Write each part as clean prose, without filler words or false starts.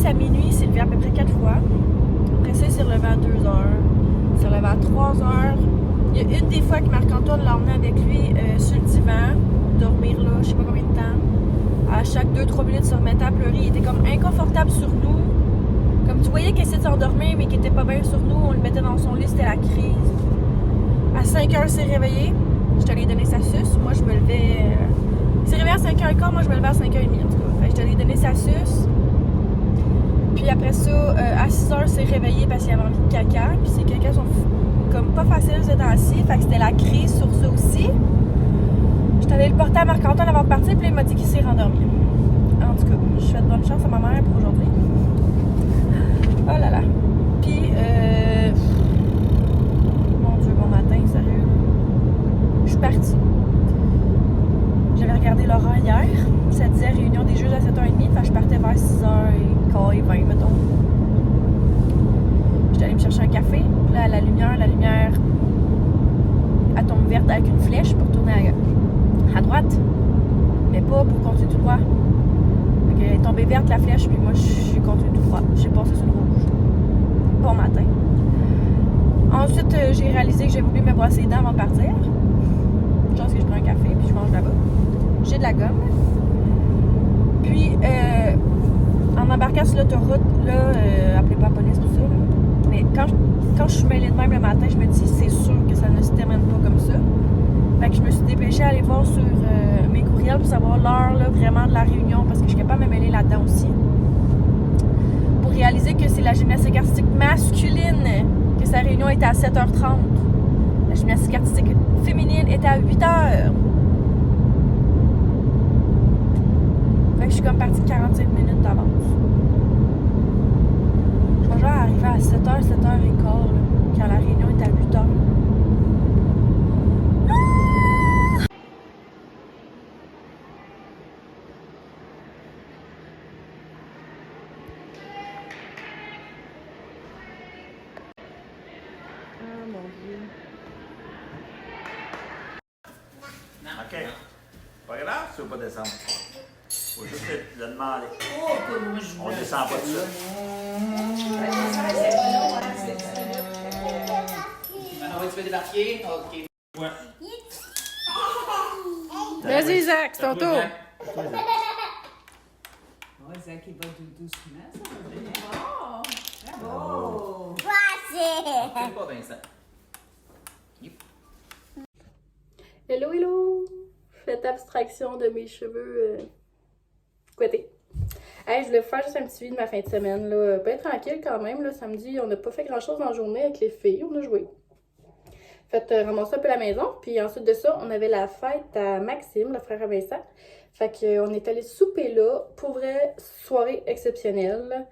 à minuit, il s'est levé à peu près 4 fois. Après ça, il s'est relevé à 2 heures. Il s'est relevé à 3 heures. Il y a une des fois que Marc-Antoine l'a emmené avec lui sur le divan, dormir là, je sais pas combien de temps. À chaque 2-3 minutes, il se remettait à pleurer. Il était comme inconfortable sur nous. Comme tu voyais qu'il essayait de s'endormir, mais qu'il était pas bien sur nous, on le mettait dans son lit, c'était la crise. À 5 heures, il s'est réveillé. Je te lui ai donné sa suce. Moi, je me levais. Il s'est réveillé à 5h15, moi, je me levais à 5h30 en tout cas. Fait que je te lui ai donné sa suce. Puis après ça, à 6 heures, il s'est réveillé parce qu'il avait envie de caca. Puis ses cacas sont comme pas faciles ces temps-ci. Fait que c'était la crise sur ça aussi. J'étais allée le porter à Marc-Antoine avant de partir, puis il m'a dit qu'il s'est rendormi. En tout cas, je souhaite bonne chance à ma mère pour aujourd'hui. Oh là là. Puis, mon Dieu, bon matin, sérieux. Je suis partie. J'avais regardé l'horaire hier. Ça disait réunion des juges à 7h30. Fait que je partais vers 6h15, mettons. J'étais allée me chercher un café. Puis là, la lumière, elle tombe verte avec une flèche pour tourner à droite. Mais pas pour continuer tout droit. Fait qu'elle est tombée verte la flèche, puis moi, j'ai continué tout droit. J'ai passé sur le rouge. Bon matin. Ensuite, j'ai réalisé que j'avais oublié de me brosser les dents avant de partir. Je pense que je prends un café, puis je mange là-bas. J'ai de la gomme. Puis, en embarquant sur l'autoroute, là, appelez pas la police, tout ça. Là. Mais quand je suis mêlée de même le matin, je me dis, c'est sûr que ça ne se termine pas comme ça. Fait que je me suis dépêchée à aller voir sur mes courriels pour savoir l'heure, là, vraiment de la réunion, parce que je suis capable de me mêler là-dedans aussi. Pour réaliser que c'est la gymnastique artistique masculine, que sa réunion était à 7h30. La gymnastique artistique féminine était à 8h. Fait que je suis comme partie de 45 minutes d'avance. Je vais genre arriver à 7h, 7h15, quand la réunion est à 8h. Ah mon Dieu. OK. Pas grave, tu veux pas descendre. Faut juste le demander. On descend pas de ça. Maintenant, tu veux débarquer? OK. Ouais. Vas-y, Zach, c'est ton tour. Ouais, Zach, il va doucement, ça. Bravo! Fais pas, Vincent. Hello, hello! Faites abstraction de mes cheveux couettés. Hey, je voulais vous faire juste un petit suivi de ma fin de semaine. Là. Bien tranquille quand même. Là. Samedi, on n'a pas fait grand-chose dans la journée avec les filles. On a joué. Fait ramasser un peu la maison. Puis ensuite de ça, on avait la fête à Maxime, le frère à Vincent. Fait qu'on est allé souper là. Pour vrai, soirée exceptionnelle.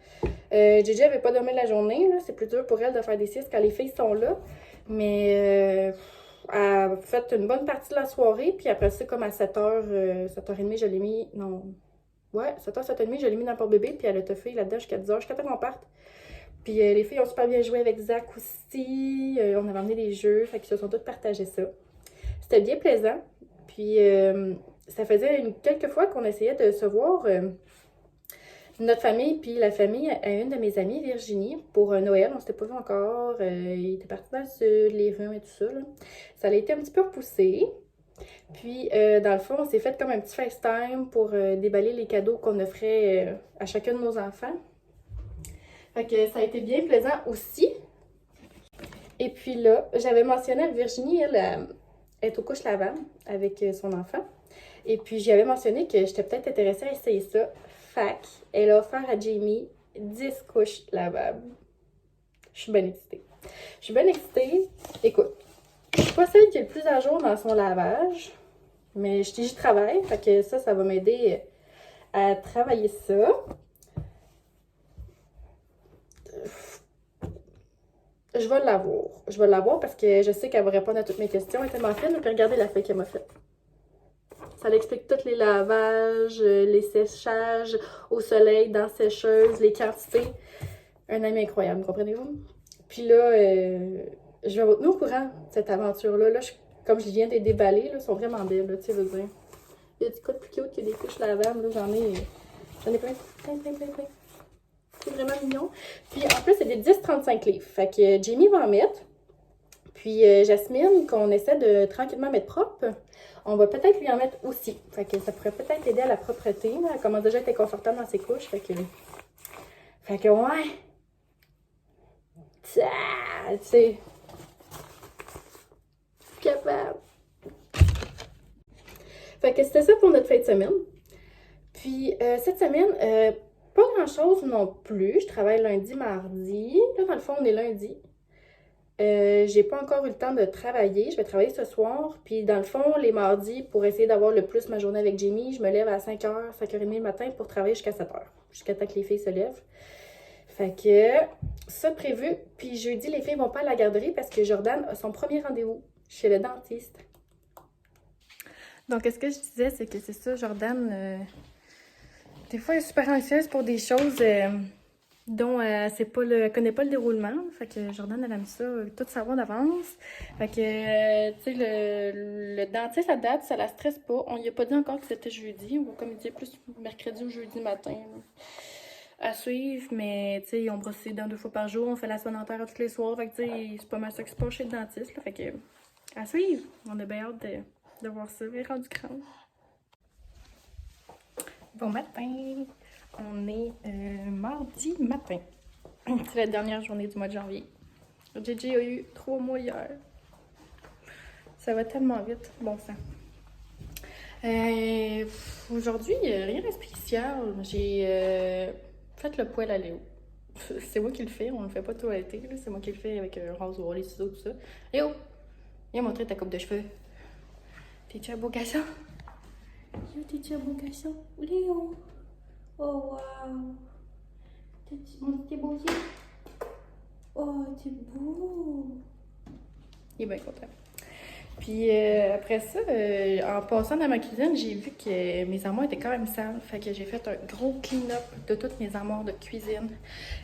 Gigi avait pas dormi la journée. C'est plus dur pour elle de faire des siestes quand les filles sont là. Mais elle a fait une bonne partie de la soirée. Puis après ça, comme à 7h, 7h30, je l'ai mis... Non... Ouais, 7h, 7h30, je l'ai mis dans le porte-bébé. Puis elle a toffé là-dedans jusqu'à 10h, jusqu'à temps qu'on parte. Puis les filles ont super bien joué avec Zach aussi. On avait emmené des jeux. Fait qu'ils se sont toutes partagé ça. C'était bien plaisant. Puis ça faisait quelques fois qu'on essayait de se voir notre famille puis la famille à une de mes amies, Virginie, pour Noël. On s'était pas vu encore. Il était parti dans le sud, les rhumes et tout ça. Là. Ça a été un petit peu repoussé. Puis, dans le fond, on s'est fait comme un petit FaceTime pour déballer les cadeaux qu'on offrait à chacun de nos enfants. Fait que ça a été bien plaisant aussi. Et puis là, j'avais mentionné à Virginie, elle est aux couches lavables avec son enfant. Et puis, j'y avais mentionné que j'étais peut-être intéressée à essayer ça. Fac, elle a offert à Jamie 10 couches lavables. Je suis bien excitée. Écoute, je suis pas celle qui est le plus à jour dans son lavage, mais j'y travaille. Fait que ça va m'aider à travailler ça. Je vais l'avoir parce que je sais qu'elle va répondre à toutes mes questions. Elle est tellement fine. Puis regardez la feuille qu'elle m'a faite. Ça l'explique tous les lavages, les séchages au soleil, dans la sécheuse, les quantités. Un ami incroyable, comprenez-vous? Puis là, je vais vous tenir au courant de cette aventure-là. Là, comme je viens de les déballer, là, sont vraiment belles, là, tu sais, je veux dire. Il y a du code plus cute que des couches lavables, là, j'en ai plein. C'est vraiment mignon. Puis en plus, c'est des 10-35 livres. Fait que Jamie va en mettre. Puis Jasmine, qu'on essaie de tranquillement mettre propre, on va peut-être lui en mettre aussi. Fait que ça pourrait peut-être aider à la propreté. Là. Elle commence déjà à être confortable dans ses couches. Fait que ouais. Tu sais. Capable. Fait que c'était ça pour notre fin de semaine. Puis cette semaine, pas grand-chose non plus. Je travaille lundi, mardi. Là, dans le fond, on est lundi. J'ai pas encore eu le temps de travailler. Je vais travailler ce soir. Puis dans le fond, les mardis, pour essayer d'avoir le plus ma journée avec Jamie, je me lève à 5h, 5h30 le matin pour travailler jusqu'à 7h. Jusqu'à temps que les filles se lèvent. Fait que ça prévu. Puis jeudi, les filles vont pas à la garderie parce que Jordan a son premier rendez-vous chez le dentiste. Donc, ce que je disais, c'est que c'est ça, Jordan, des fois, elle est super anxieuse pour des choses dont elle connaît pas le déroulement. Fait que Jordan, elle aime ça, tout savoir d'avance. Fait que, tu sais, le dentiste, à date, ça la stresse pas. On lui a pas dit encore que c'était jeudi. On va comme il dit plus mercredi ou jeudi matin. Là, à suivre, mais tu sais, ils ont brossé les dents 2 fois par jour. On fait la soin dentaire tous les soirs. Fait que, tu sais, c'est pas mal ça qui se passe chez le dentiste. Là, fait que, à suivre. On a bien hâte de voir ça, les rendu crâne. Bon matin! On est mardi matin. C'est la dernière journée du mois de janvier. JJ a eu 3 mois hier. Ça va tellement vite. Bon sang. Aujourd'hui, rien de spécial. J'ai fait le poêle à Léo. C'est moi qui le fais. On le fait pas tout l'été. C'est moi qui le fais avec un rasoir, les ciseaux, tout ça. Léo! Viens montrer ta coupe de cheveux. T'es-tu un beau garçon? T'es-tu un beau garçon? Léo! Oh, wow! T'es beau aussi? Oh, t'es beau! Il est bien content. Puis après ça, en passant dans ma cuisine, j'ai vu que mes armoires étaient quand même sales. Fait que j'ai fait un gros clean-up de toutes mes armoires de cuisine.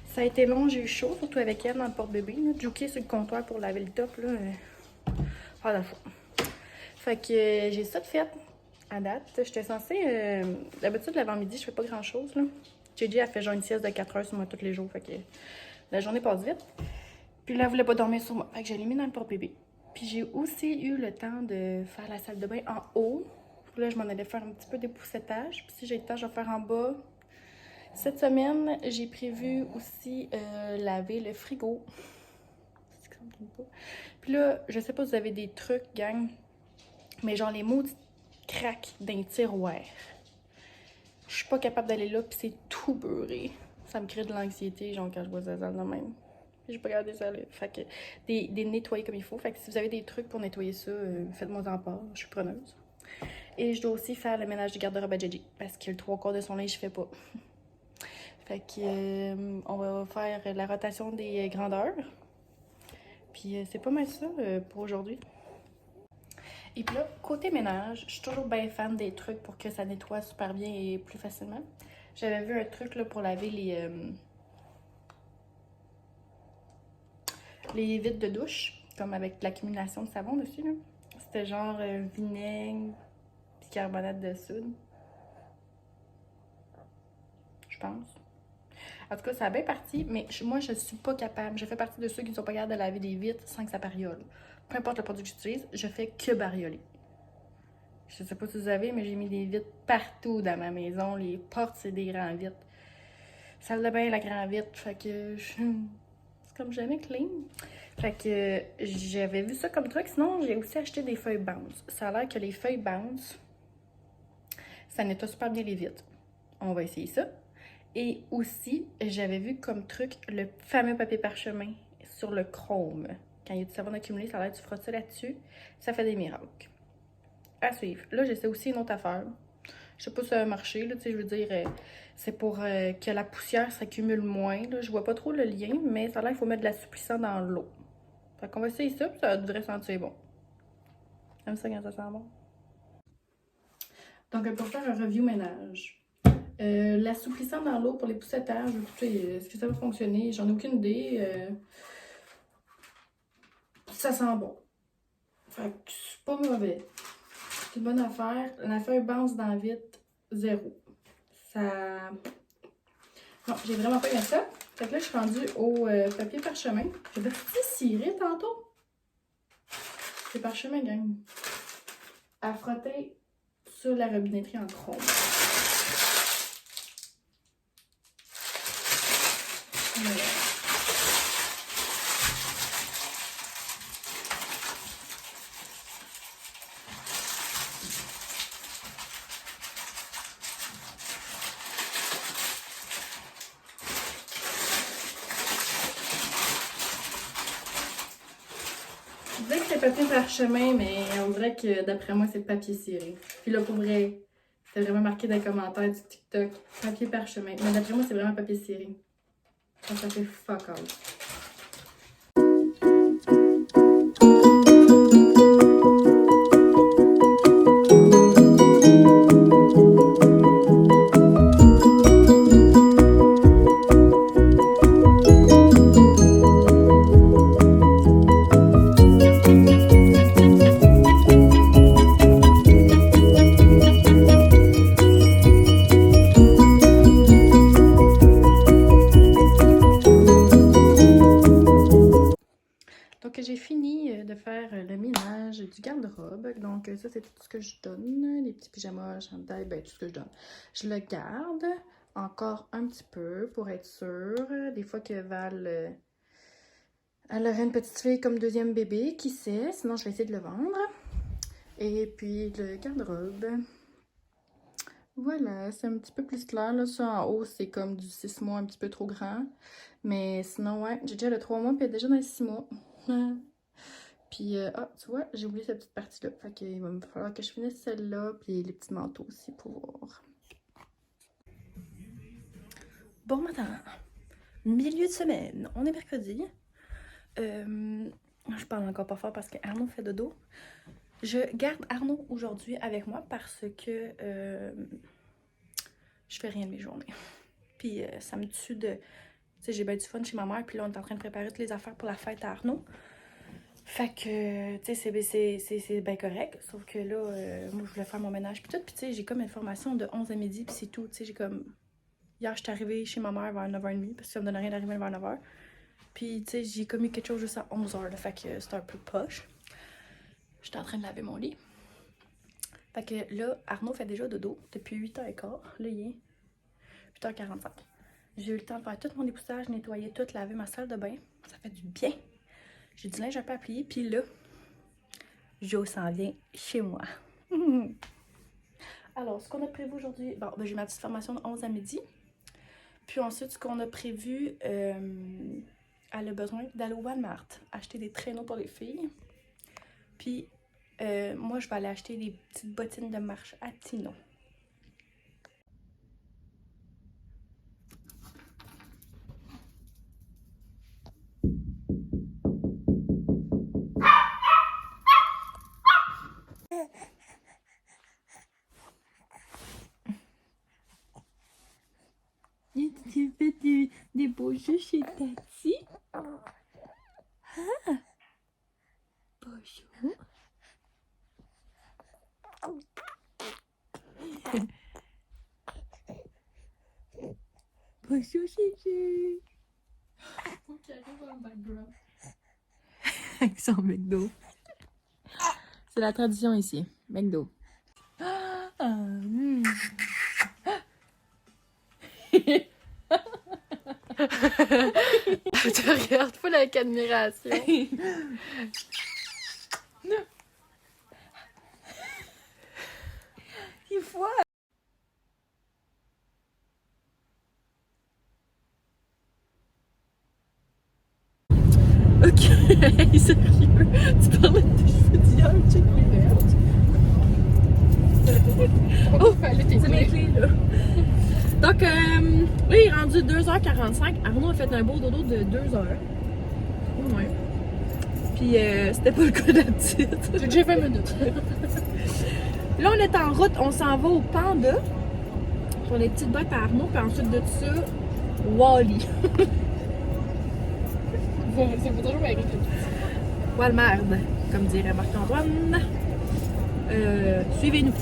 Ça a été long, j'ai eu chaud, surtout avec elle dans le porte-bébé. Juki sur le comptoir pour laver le top, là. Pas la fois. Fait que j'ai ça de fait. À date, j'étais censée... D'habitude, l'avant-midi, je fais pas grand-chose, là. JJ a fait genre une sieste de 4 heures sur moi tous les jours, fait que la journée passe vite. Puis là, elle voulait pas dormir sur moi, fait que je l'ai mis dans le porte-bébé. Puis j'ai aussi eu le temps de faire la salle de bain en haut. Puis là, je m'en allais faire un petit peu d'époussetage. Puis si j'ai le temps, je vais faire en bas. Cette semaine, j'ai prévu aussi laver le frigo. Puis là, je sais pas si vous avez des trucs, gang, mais genre les maudits craques d'un tiroir. Je suis pas capable d'aller là, puis c'est tout beurré. Ça me crée de l'anxiété, genre, quand je vois ça de même. J'ai pas regardé ça, là. Fait que des nettoyer comme il faut. Fait que si vous avez des trucs pour nettoyer ça, faites-moi en part. Je suis preneuse. Et je dois aussi faire le ménage du garde-robe à JJ, parce que le 3/4 de son linge, je fais pas. Fait que on va faire la rotation des grandeurs. Puis c'est pas mal ça pour aujourd'hui. Et puis là, côté ménage, je suis toujours bien fan des trucs pour que ça nettoie super bien et plus facilement. J'avais vu un truc là, pour laver les vitres de douche, comme avec l'accumulation de savon dessus. C'était genre vinaigre, bicarbonate de soude. Je pense. En tout cas, ça a bien parti, mais moi, je suis pas capable. Je fais partie de ceux qui ne sont pas capables de laver des vitres sans que ça bariole. Peu importe le produit que j'utilise, je fais que barioler. Je sais pas si vous savez, mais j'ai mis des vitres partout dans ma maison. Les portes, c'est des grands vitres. Salle de bain, la grande vitre. Fait que c'est comme jamais clean. Fait que j'avais vu ça comme truc. Sinon, j'ai aussi acheté des feuilles bounce. Ça a l'air que les feuilles bounce, ça nettoie super bien les vitres. On va essayer ça. Et aussi, j'avais vu comme truc le fameux papier parchemin sur le chrome. Quand il y a du savon accumulé, ça a l'air que tu frottes ça là-dessus. Ça fait des miracles. À suivre. Là, j'essaie aussi une autre affaire. Je sais pas si ça va marcher, là, tu sais, je veux dire, c'est pour que la poussière s'accumule moins, là. Je vois pas trop le lien, mais ça a l'air qu'il faut mettre de l'assouplissant dans l'eau. Fait qu'on va essayer ça, puis ça devrait sentir bon. J'aime ça quand ça sent bon. Donc, pour faire un review ménage. L'assouplissant dans l'eau pour les poussetages, écoutez, est-ce que ça va fonctionner? J'en ai aucune idée. Ça sent bon. Fait que c'est pas mauvais. C'est une bonne affaire. La feuille bounce dans vite, 0. Ça... Non, j'ai vraiment pas aimé ça. Fait que là, je suis rendue au papier parchemin. J'avais petit ciré tantôt. C'est parchemin, gang. À frotter sur la robinetterie en chrome. Voilà. Je disais que c'est papier parchemin, mais on dirait que d'après moi, c'est papier ciré. Puis là, pour vrai, c'est vraiment marqué dans les commentaires du TikTok, papier parchemin. Mais d'après moi, c'est vraiment papier ciré. Ça fait fuck all. Donc, j'ai fini de faire le ménage du garde-robe. Donc, ça, c'est tout ce que je donne. Les petits pyjamas, chandail, ben, tout ce que je donne. Je le garde encore un petit peu pour être sûre. Des fois que Val, elle aurait une petite fille comme deuxième bébé, qui sait. Sinon, je vais essayer de le vendre. Et puis, le garde-robe. Voilà, c'est un petit peu plus clair. Là, ça en haut, c'est comme du 6 mois, un petit peu trop grand. Mais sinon, ouais, j'ai déjà le 3 mois, puis elle est déjà dans les 6 mois. Puis, tu vois, j'ai oublié cette petite partie-là. Fait qu'il va me falloir que je finisse celle-là, puis les petits manteaux aussi pour voir. Bon matin, milieu de semaine, on est mercredi. Je parle encore pas fort parce que Arnaud fait dodo. Je garde Arnaud aujourd'hui avec moi parce que je fais rien de mes journées. Puis ça me tue de... Tu sais, j'ai bien du fun chez ma mère, puis là, on est en train de préparer toutes les affaires pour la fête à Arnaud. Fait que, tu sais, c'est bien correct. Sauf que là, moi, je voulais faire mon ménage, puis tout. Puis tu sais, j'ai comme une formation de 11 à midi, puis c'est tout. Tu sais, j'ai comme... Hier, je suis arrivée chez ma mère vers 9h30, parce que ça me donnait rien d'arriver vers 9h. Puis, tu sais, j'ai comme eu quelque chose juste à 11h, là, fait que c'était un peu poche. J'étais en train de laver mon lit. Fait que là, Arnaud fait déjà dodo depuis 8h15. Là, il est 8h45. J'ai eu le temps de faire tout mon dépoussage, nettoyer tout, laver ma salle de bain. Ça fait du bien. J'ai du linge un peu à plier. Puis là, Jo s'en vient chez moi. Alors, ce qu'on a prévu aujourd'hui... Bon, ben, j'ai ma petite formation de 11 à midi. Puis ensuite, ce qu'on a prévu... elle a besoin d'aller au Walmart, acheter des traîneaux pour les filles. Puis, moi, je vais aller acheter des petites bottines de marche à Tino. Tu fais des beaux jeux chez Tati? Ah! Bonjour! Bonjour, Gigi! Faut qu'il arrive en background. Avec son McDo. C'est la tradition ici. McDo. Je te regarde full avec admiration. Il faut. Ok, sérieux, tu parlais de tes cheveux d'hier, check les vertes. Oh, c'est mes clés là. Donc, là, il est rendu 2h45. Arnaud a fait un beau dodo de 2h. Ouais. Puis, c'était pas le cas d'habitude. J'ai déjà 20 minutes. Là, on est en route, on s'en va au Panda. Pour les petites bottes à Arnaud, puis ensuite de ça, Wally. C'est pas toujours mérité. Walmart, comme dirait Marc-Antoine. Suivez-nous.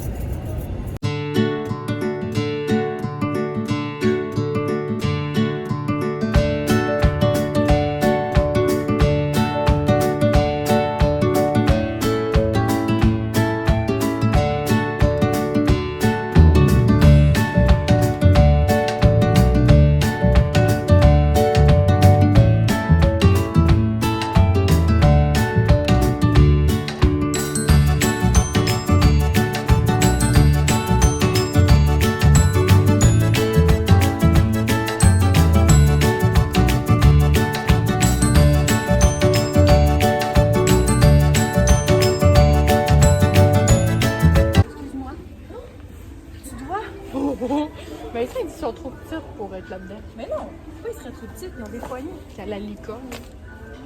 petite là-dedans. Mais non, pourquoi ils seraient trop petites? Ils ont des poignées. C'est à la licorne.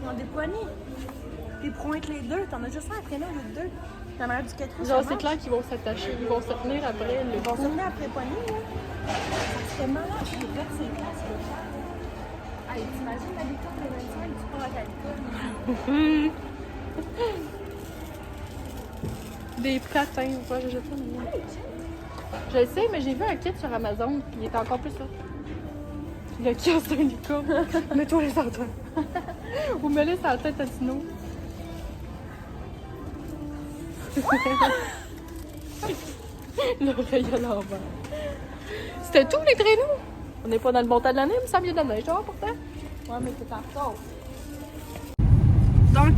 Ils ont des poignées. Ils pourront être les deux. T'en as juste un après nous, au lieu de deux. T'en as un du 4 roues. Genre, c'est clair qu'ils vont s'attacher, ils vont se tenir après le Ils vont cou. se tenir après poignées, là. C'est malade. Je suis prête, c'est classe, je veux faire. Allez, t'imagines la licorne le 25, tu pars à la licorne. Des platins, moi j'ai jeté une. Je le sais, mais j'ai vu un kit sur Amazon, puis il était encore plus ça. Le kiosque d'un licorne. Mets-toi les senteurs. Ou mets-les sur la tête à Tino. L'oreille à l'envers. C'était tout les traîneaux? On n'est pas dans le bon temps de l'année, mais ça vient de la neige, hein, pourtant. Ouais, mais c'est en retard. Donc,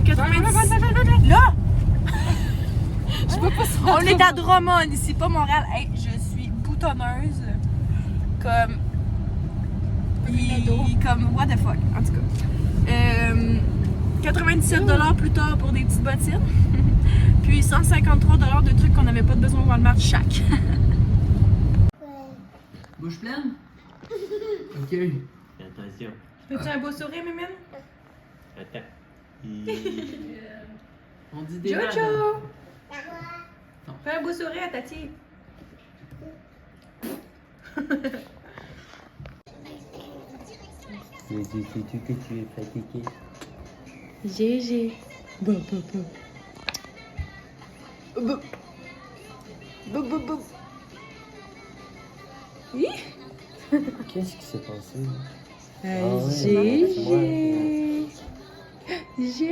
90... Là! Je peux pas On est à Drummond, ici, pas Montréal. Hey, je suis boutonneuse. Comme. Comme, what the fuck, en tout cas. 97$ plus tard pour des petites bottines. Puis 153$ de trucs qu'on n'avait pas de besoin au Walmart chaque. Bouche pleine? Ok. Attention. Fais-tu un beau sourire, Mimine? Attends. On dit des Jojo! Fais un beau sourire à Tati. Sais-tu que tu es fatigué? GG. Bon. Qu'est-ce qui s'est passé? GG. GG.